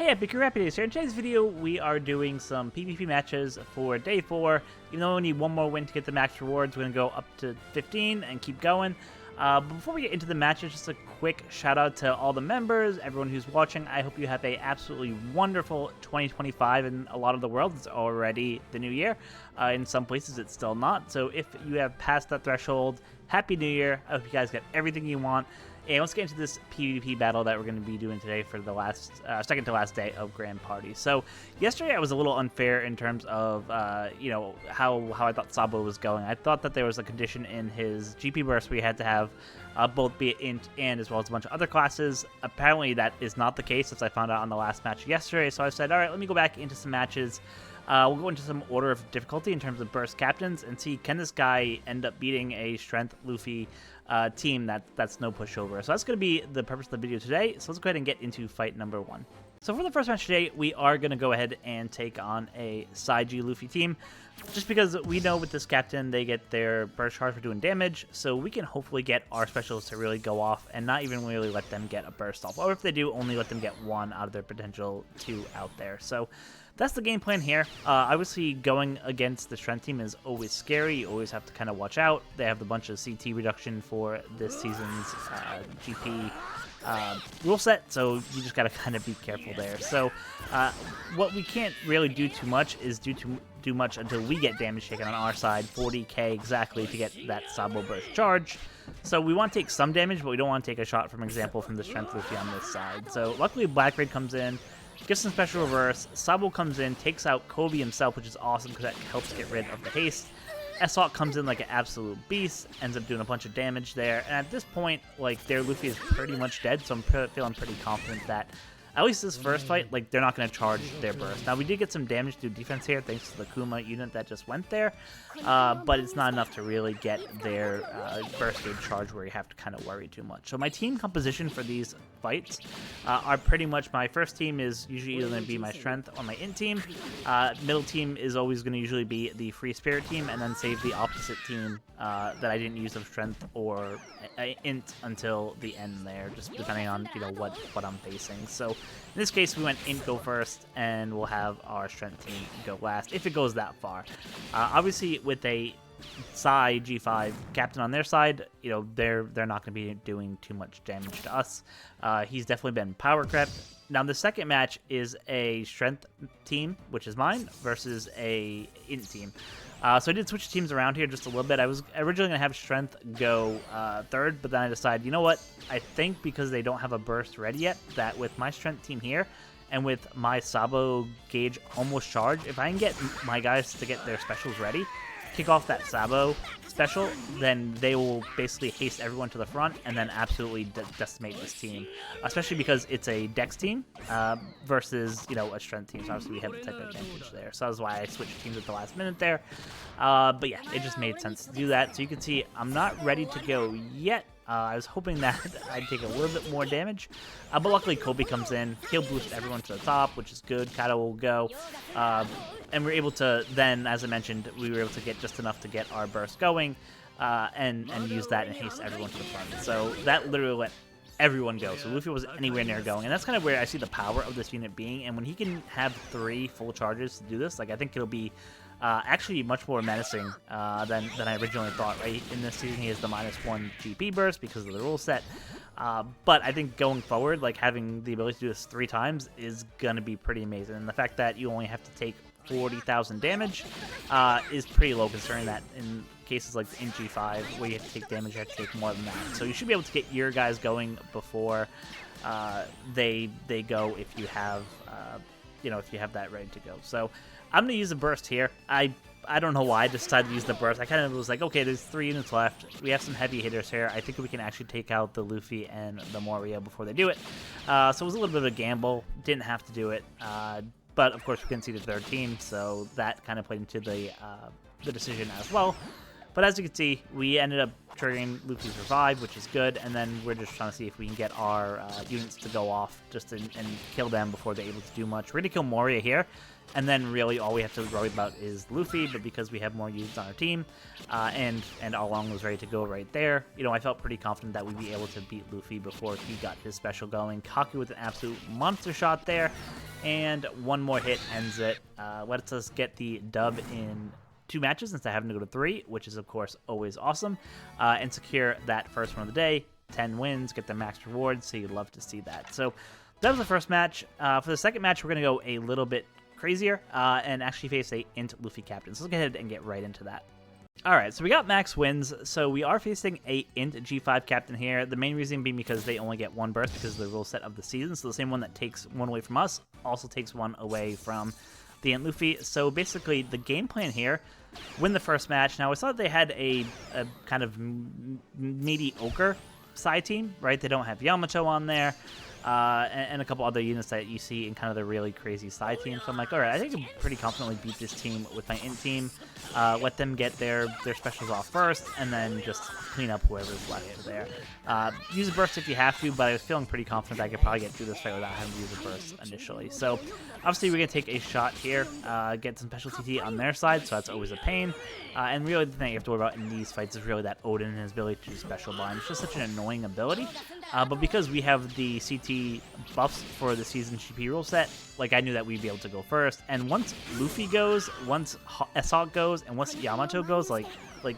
Hey, HappiDaze here. In today's video, we are doing some PvP matches for Day 4. Even though we need one more win to get the max rewards, we're going to go up to 15 and keep going. But before we get into the matches, just a quick shout out to all the members, everyone who's watching. I hope you have a absolutely wonderful 2025. In a lot of the world, it's already the new year. In some places, it's still not. So if you have passed that threshold, Happy New Year. I hope you guys get everything you want. And let's get into this PvP battle that we're going to be doing today for the second to last day of Grand Party. So yesterday I was a little unfair in terms of how I thought Sabo was going. I thought that there was a condition in his GP burst where you had to have both be it int and as well as a bunch of other classes. Apparently that is not the case, as I found out on the last match yesterday. So I said, all right, let me go back into some matches. We'll go into some order of difficulty in terms of burst captains and see, can this guy end up beating a strength Luffy team that's no pushover. So that's going to be the purpose of the video today. So let's go ahead and get into fight number 1. So for the first match today, we are going to go ahead and take on a Side G Luffy team. Just because we know with this captain, they get their burst charge for doing damage, so we can hopefully get our specials to really go off and not even really let them get a burst off. Or if they do, only let them get one out of their potential 2 out there. So that's the game plan here. Obviously, going against the strength team is always scary. You always have to kind of watch out. They have the bunch of CT reduction for this season's GP rule set, so you just got to kind of be careful there. So what we can't really do too much is do much until we get damage taken on our side, 40k exactly to get that Sabo burst charge. So we want to take some damage, but we don't want to take a shot, from example, from the strength Luffy on this side. So luckily Black Raid comes in, gives some special reverse. Sabo comes in, takes out Kobe himself, which is awesome because that helps get rid of the haste. Assault comes in like an absolute beast, ends up doing a bunch of damage there. And at this point, like, their Luffy is pretty much dead, so I'm feeling pretty confident that at least this first fight, like, they're not going to charge their burst. Now, we did get some damage to defense here thanks to the Kuma unit that just went there, but it's not enough to really get their burst gauge charge where you have to kind of worry too much. So my team composition for these fights are pretty much, my first team is usually either going to be my strength or my int team. Middle team is always going to usually be the free spirit team, and then save the opposite team that I didn't use of strength or int until the end there, just depending on what I'm facing. So in this case, we went int go first, and we'll have our strength team go last, if it goes that far. Obviously, with a Psy G5 captain on their side, they're not going to be doing too much damage to us. He's definitely been power crept. Now, the second match is a strength team, which is mine, versus a int team. So I did switch teams around here just a little bit. I was originally going to have strength go third, but then I decided, you know what? I think because they don't have a burst ready yet, that with my strength team here, and with my Sabo gauge almost charged, if I can get my guys to get their specials ready, kick off that Sabo special, then they will basically haste everyone to the front and then absolutely decimate this team, especially because it's a dex team versus a strength team. So obviously we have the type of advantage there. So that's why I switched teams at the last minute there. But yeah, it just made sense to do that. So you can see I'm not ready to go yet. I was hoping that I'd take a little bit more damage, but luckily Kobe comes in. He'll boost everyone to the top, which is good. Kata will go, and we're able to then, as I mentioned, we were able to get just enough to get our burst going, and use that and haste everyone to the front. So that literally let everyone go. So Luffy wasn't anywhere near going, and that's kind of where I see the power of this unit being. And when he can have 3 full charges to do this, like, I think it'll be actually much more menacing than I originally thought, right? In this season, he has the -1 GP burst because of the rule set. But I think going forward, like, having the ability to do this 3 times is going to be pretty amazing. And the fact that you only have to take 40,000 damage is pretty low, considering that in cases like in G5, where you have to take damage, you have to take more than that. So you should be able to get your guys going before they go, if you have if you have that ready to go. So I'm going to use a burst here. I don't know why I decided to use the burst. I kind of was like, okay, there's 3 units left. We have some heavy hitters here. I think we can actually take out the Luffy and the Moria before they do it. So it was a little bit of a gamble. Didn't have to do it. But of course, we couldn't see the third team, so that kind of played into the decision as well. But as you can see, we ended up triggering Luffy's revive, which is good, and then we're just trying to see if we can get our units to go off just and kill them before they're able to do much. We're going to kill Moria here, and then really all we have to worry about is Luffy, but because we have more units on our team, and all along was ready to go right there, I felt pretty confident that we'd be able to beat Luffy before he got his special going. Kaku with an absolute monster shot there, and one more hit ends it. Lets us get the dub in 2 matches instead of having to go to 3, which is, of course, always awesome, and secure that first one of the day. 10 wins, get the max rewards, so you'd love to see that. So that was the first match. For the second match, we're going to go a little bit crazier and actually face a Int Luffy captain. So let's go ahead and get right into that. Alright, so we got max wins, so we are facing a Int G5 captain here. The main reason being because they only get 1 burst because of the rule set of the season, so the same one that takes 1 away from us also takes 1 away from the Int Luffy. So basically, the game plan here, win the first match. Now, I saw that they had a kind of mediocre side team, right? They don't have Yamato on there. And a couple other units that you see in kind of the really crazy side team. So I'm like, all right, I think I can pretty confidently beat this team with my Int team. Let them get their specials off first, and then just clean up whoever's left there. Use a burst if you have to, but I was feeling pretty confident that I could probably get through this fight without having to use a burst initially. So obviously we're going to take a shot here, get some special TT on their side, so that's always a pain. And really the thing you have to worry about in these fights is really that Odin and his ability to do special bind. It's just such an annoying ability. But because we have the CT buffs for the season GP rule set, like I knew that we'd be able to go first. And once Luffy goes, once Assault goes, and once Yamato goes, like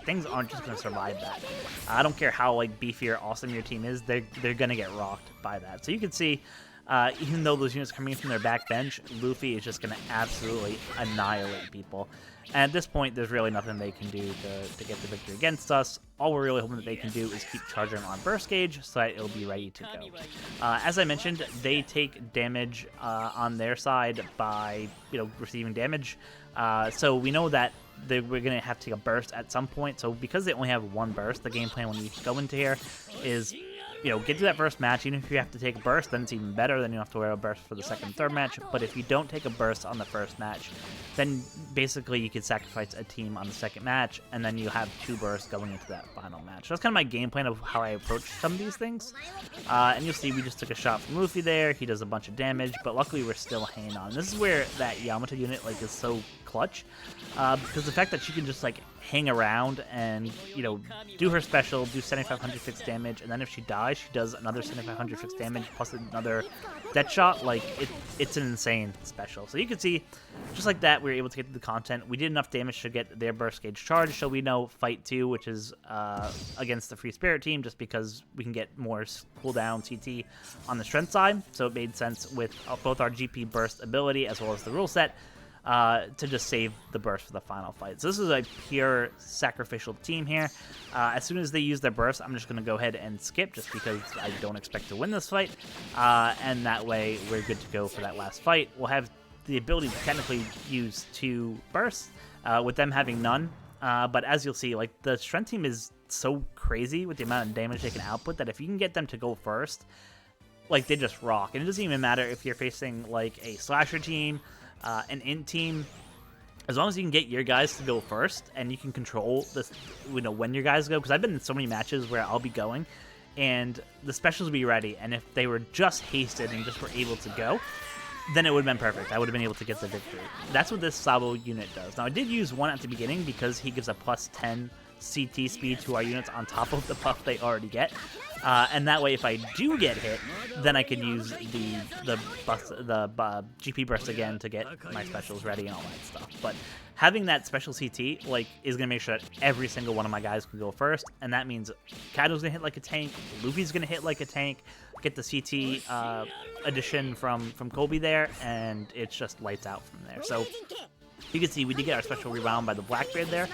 things aren't just going to survive that. I don't care how like beefy or awesome your team is, they're going to get rocked by that. So you can see, even though those units are coming from their back bench, Luffy is just going to absolutely annihilate people. And at this point, there's really nothing they can do to get the victory against us. All we're really hoping that they can do is keep charging on burst gauge so that it'll be ready to go. As I mentioned, they take damage on their side by receiving damage. So we know that we're going to have to take a burst at some point. So because they only have 1 burst, the game plan when you go into here is get to that first match. Even if you have to take a burst, then it's even better. Then you don't have to wear a burst for the second and third match. But if you don't take a burst on the first match, then basically you could sacrifice a team on the second match, and then you have 2 bursts going into that final match. So that's kind of my game plan of how I approach some of these things. And you'll see we just took a shot from Luffy there. He does a bunch of damage, but luckily we're still hanging on. This is where that Yamato unit is so clutch, because the fact that she can just hang around and do her special, do 7500 fixed damage, and then if she dies, she does another 7500 fixed damage plus another death shot. It's an insane special. So you can see, just like that, we were able to get to the content. We did enough damage to get their burst gauge charge, so we know fight 2, which is against the Free Spirit team, just because we can get more cooldown CT on the strength side. So it made sense with both our GP burst ability as well as the rule set to just save the burst for the final fight. So this is a pure sacrificial team here. As soon as they use their burst, I'm just going to go ahead and skip just because I don't expect to win this fight. And that way we're good to go for that last fight. We'll have the ability to technically use 2 bursts with them having none. But as you'll see, the strength team is so crazy with the amount of damage they can output that if you can get them to go first, they just rock. And it doesn't even matter if you're facing a slasher team, an Int team. As long as you can get your guys to go first and you can control this, when your guys go, because I've been in so many matches where I'll be going and the specials will be ready, and if they were just hasted and just were able to go, then it would have been perfect. I would have been able to get the victory. That's what this Sabo unit does. Now, I did use 1 at the beginning because he gives a plus 10 CT speed to our units on top of the buff they already get. And that way, if I do get hit, then I can use the GP burst again to get my specials ready and all that stuff. But having that special CT is going to make sure that every single one of my guys can go first, and that means Kaido's going to hit like a tank, Luffy's going to hit like a tank, get the CT addition from Kobe there, and it's just lights out from there. So you can see we did get our special rewound by the Blackbeard there.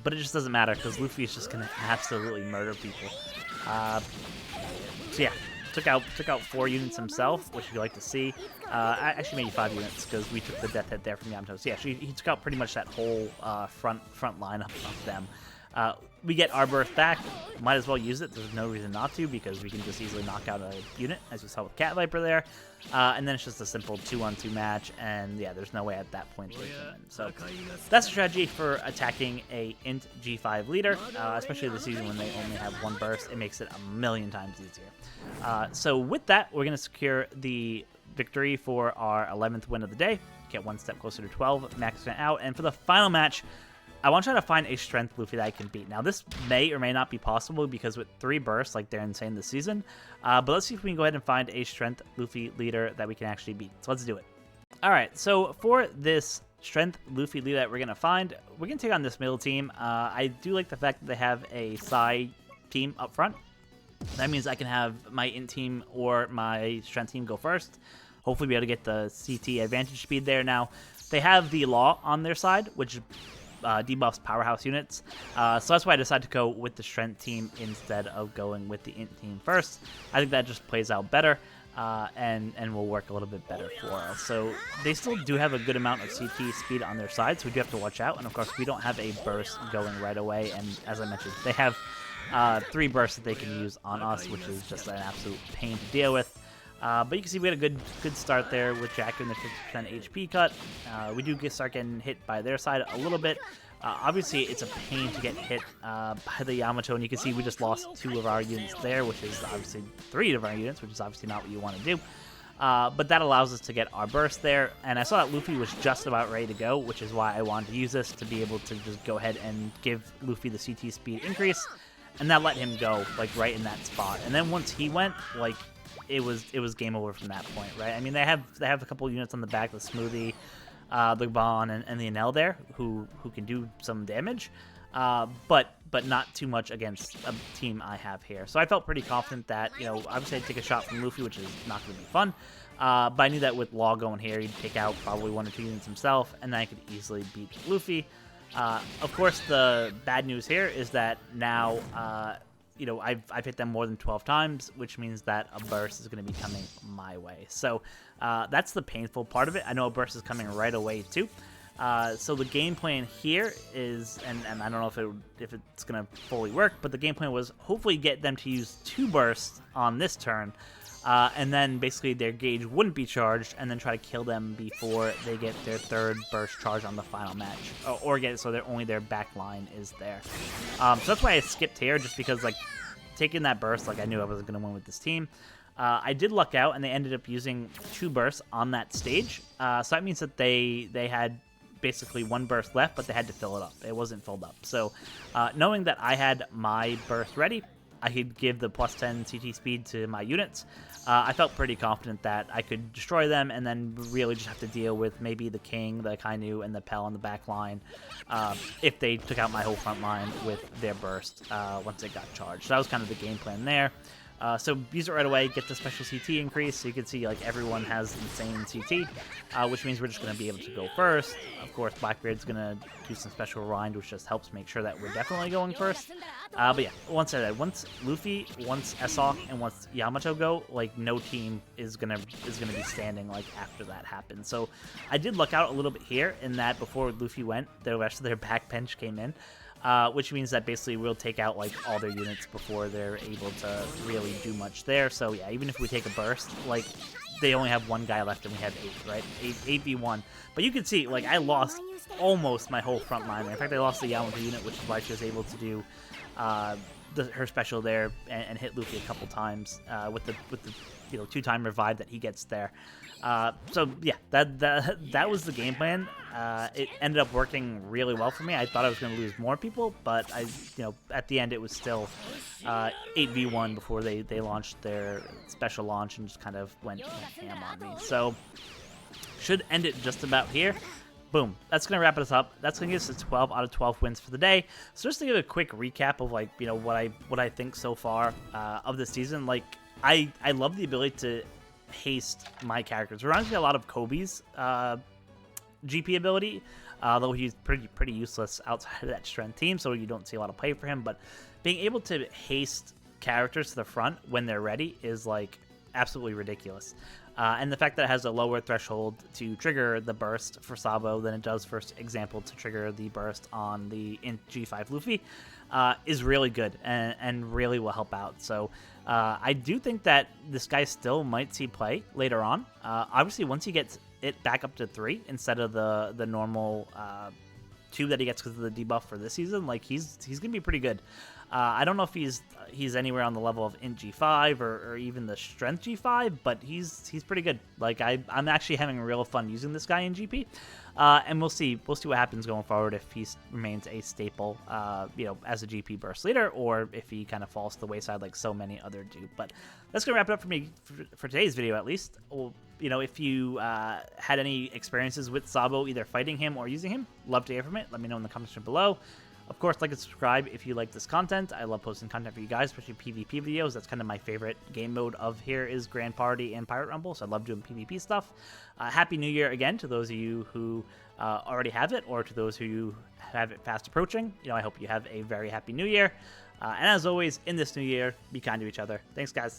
But it just doesn't matter because Luffy is just going to absolutely murder people. So yeah, took out 4 units himself, which you'd like to see. Actually, maybe 5 units because we took the death hit there from Yamato. So yeah, he took out pretty much that whole front lineup of them. We get our burst back. Might as well use it. There's no reason not to because we can just easily knock out a unit, as you saw with Cat Viper there. And then it's just a simple 2-on-2 match, and yeah, there's no way at that point they can win. So that's the strategy for attacking a Int G5 leader, especially this season when they only have 1 burst. It makes it a million times easier. So with that, we're going to secure the victory for our 11th win of the day, get 1 step closer to 12, maxing it out, and for the final match, I want to try to find a strength Luffy that I can beat. Now, this may or may not be possible because with 3 bursts, like, they're insane this season. But let's see if we can go ahead and find a strength Luffy leader that we can actually beat. So let's do it. All right, so for this strength Luffy leader that we're going to find, we're going to take on this middle team. I do like the fact that they have a Psy team up front. That means I can have my int team or my strength team go first. Hopefully be able to get the CT advantage speed there. Now, they have the Law on their side, which debuffs powerhouse units. So that's why I decided to go with the strength team instead of going with the int team first. I think that just plays out better and will work a little bit better for us. So they still do have a good amount of CT speed on their side, so we do have to watch out. And of course, we don't have a burst going right away. And as I mentioned, they have 3 bursts that they can use on us, which is just an absolute pain to deal with. But you can see we had a good start there with Jack in the 50% HP cut. We do start getting hit by their side a little bit. Obviously, it's a pain to get hit by the Yamato, and you can see we just lost 2 of our units there, which is obviously 3 of our units, which is obviously not what you want to do. But that allows us to get our burst there, and I saw that Luffy was just about ready to go, which is why I wanted to use this to be able to just go ahead and give Luffy the CT speed increase, and that let him go, like, right in that spot. And then once he went, like, it was game over from that point, right? I mean, they have a couple units on the back, the Smoothie, the Bon, and the Enel there, who can do some damage, but not too much against a team I have here. So I felt pretty confident that, you know, obviously I'd take a shot from Luffy, which is not going to be fun, but I knew that with Law going here, he'd take out probably 1 or 2 units himself, and then I could easily beat Luffy. Of course, the bad news here is that now, you know, I've hit them more than 12 times, which means that a burst is going to be coming my way. So that's the painful part of it. I know a burst is coming right away too. So the game plan here is, and I don't know if it's going to fully work, but the game plan was hopefully get them to use 2 bursts on this turn, and then basically their gauge wouldn't be charged, and then try to kill them before they get their 3rd burst charge on the final match, or get it so only their back line is there. So that's why I skipped here, just because, like, taking that burst, like, I knew I wasn't going to win with this team. I did luck out, and they ended up using 2 bursts on that stage. So that means that they had basically 1 burst left, but they had to fill it up. It wasn't filled up. So knowing that I had my burst ready, I could give the plus 10 CT speed to my units. I felt pretty confident that I could destroy them and then really just have to deal with maybe the King, the Kainu, and the Pell on the back line if they took out my whole front line with their burst once it got charged. So that was kind of the game plan there. So use it right away, get the special CT increase, so you can see, like, everyone has insane CT, which means we're just going to be able to go first. Of course, Blackbeard's going to do some special rind, which just helps make sure that we're definitely going first. But yeah, once Luffy, once Esok, and once Yamato go, like, no team is gonna be standing, like, after that happens. So I did luck out a little bit here in that before Luffy went, the rest of their back bench came in. Which means that basically we'll take out, like, all their units before they're able to really do much there. So yeah, even if we take a burst, like, they only have 1 guy left and we have 8, right? 8v1. But you can see, like, I lost almost my whole front line. In fact, I lost the Yamato unit, which is why she was able to do her special there and hit Luffy a couple times with the 2-time revive that he gets there. So yeah, that was the game plan. It ended up working really well for me. I thought I was going to lose more people, but at the end it was still 8v1 before they launched their special launch and just kind of went ham on me. So should end it just about here. Boom. That's going to wrap us up. That's going to give us a 12 out of 12 wins for the day. So just to give a quick recap of, like, what I think so far of the season. Like, I love the ability to haste my characters. We're honestly a lot of Kobe's GP ability, though he's pretty useless outside of that strength team, so you don't see a lot of play for him. But being able to haste characters to the front when they're ready is, like, absolutely ridiculous. And the fact that it has a lower threshold to trigger the burst for Sabo than it does, for example, to trigger the burst on the G5 Luffy is really good and really will help out. So I do think that this guy still might see play later on. Obviously, once he gets it back up to 3 instead of the normal 2 that he gets because of the debuff for this season, like, he's gonna be pretty good. I don't know if he's anywhere on the level of int G5 or even the strength G5, but he's pretty good. Like I'm actually having real fun using this guy in GP, and we'll see what happens going forward if he remains a staple, as a GP burst leader, or if he kind of falls to the wayside like so many other do. But that's gonna wrap it up for me for today's video, at least. Well, if you had any experiences with Sabo, either fighting him or using him, love to hear from it. Let me know in the comments below. Of course, like and subscribe if you like this content. I love posting content for you guys, especially PvP videos. That's kind of my favorite game mode of here is Grand Party and Pirate Rumble, so I love doing PvP stuff. Happy New Year again to those of you who already have it, or to those who have it fast approaching. I hope you have a very happy New Year. And as always, in this new year, be kind to each other. Thanks, guys.